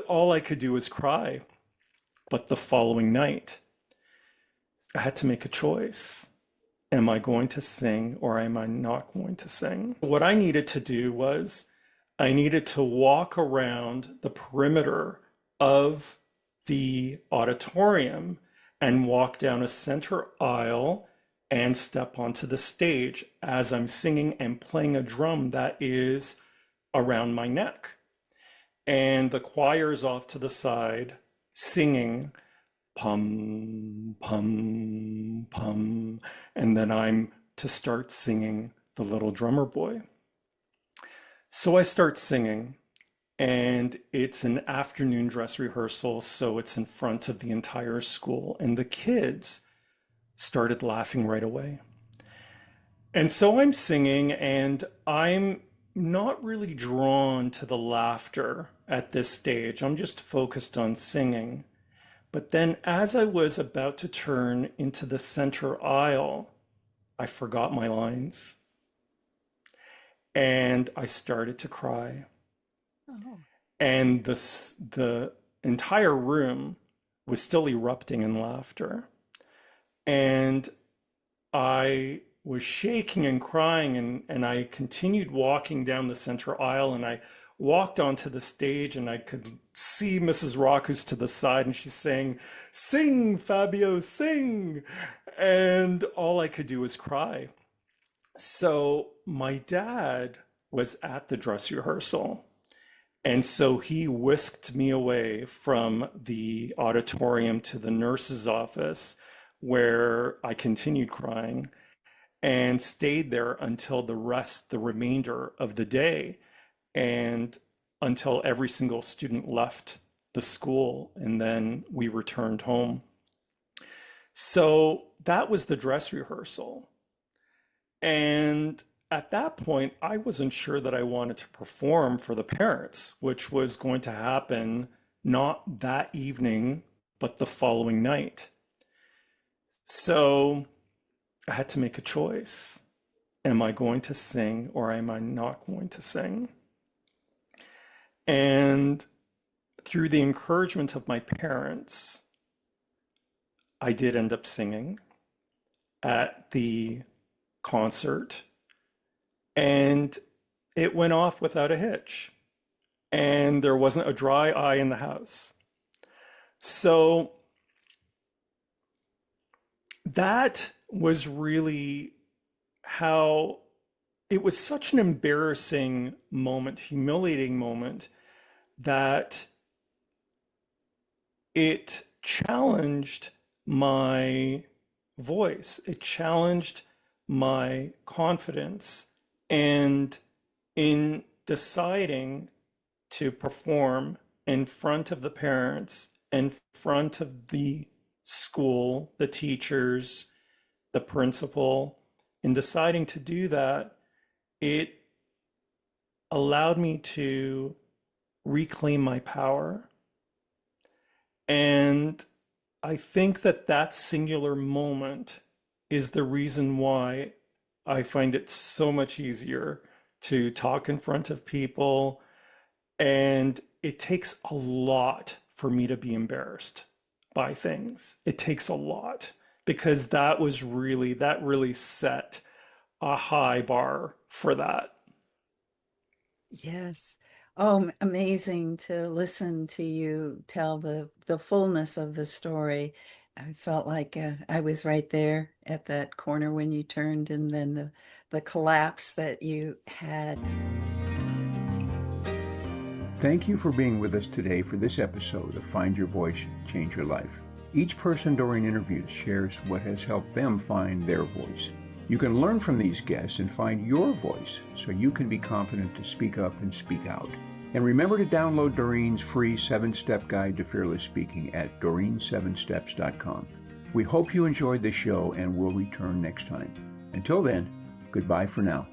all I could do was cry. But the following night, I had to make a choice. Am I going to sing or am I not going to sing? What I needed to do was I needed to walk around the perimeter of the auditorium and walk down a center aisle and step onto the stage as I'm singing and playing a drum that is around my neck. And the choir's off to the side singing pum, pum, pum. And then I'm to start singing The Little Drummer Boy. So I start singing, and it's an afternoon dress rehearsal, so it's in front of the entire school. And the kids started laughing right away. And so I'm singing, and I'm not really drawn to the laughter at this stage. I'm just focused on singing. But then as I was about to turn into the center aisle, I forgot my lines. And I started to cry. Oh. And the entire room was still erupting in laughter. And I was shaking and crying, and I continued walking down the center aisle, and I walked onto the stage, and I could see Mrs. Rock, who's to the side, and she's saying, "Sing, Fabio, sing." And all I could do was cry. So my dad was at the dress rehearsal. And so he whisked me away from the auditorium to the nurse's office, where I continued crying and stayed there until the remainder of the day, and until every single student left the school, and then we returned home. So that was the dress rehearsal. And at that point, I wasn't sure that I wanted to perform for the parents, which was going to happen not that evening, but the following night. So I had to make a choice. Am I going to sing or am I not going to sing? And through the encouragement of my parents, I did end up singing at the concert, and it went off without a hitch, and there wasn't a dry eye in the house. So that was really how it was such an embarrassing moment, humiliating moment, that it challenged my voice. It challenged my confidence. And in deciding to perform in front of the parents, in front of the school, the teachers, the principal, in deciding to do that, it allowed me to reclaim my power. And I think that that singular moment is the reason why I find it so much easier to talk in front of people. And it takes a lot for me to be embarrassed by things. It takes a lot, because that really set a high bar for that. Yes. Oh, amazing to listen to you tell the fullness of the story. I felt like I was right there at that corner when you turned, and then the collapse that you had. Thank you for being with us today for this episode of Find Your Voice, Change Your Life. Each person Doreen interviews shares what has helped them find their voice. You can learn from these guests and find your voice so you can be confident to speak up and speak out. And remember to download Doreen's free 7-step guide to fearless speaking at doreen7steps.com. We hope you enjoyed the show and will return next time. Until then, goodbye for now.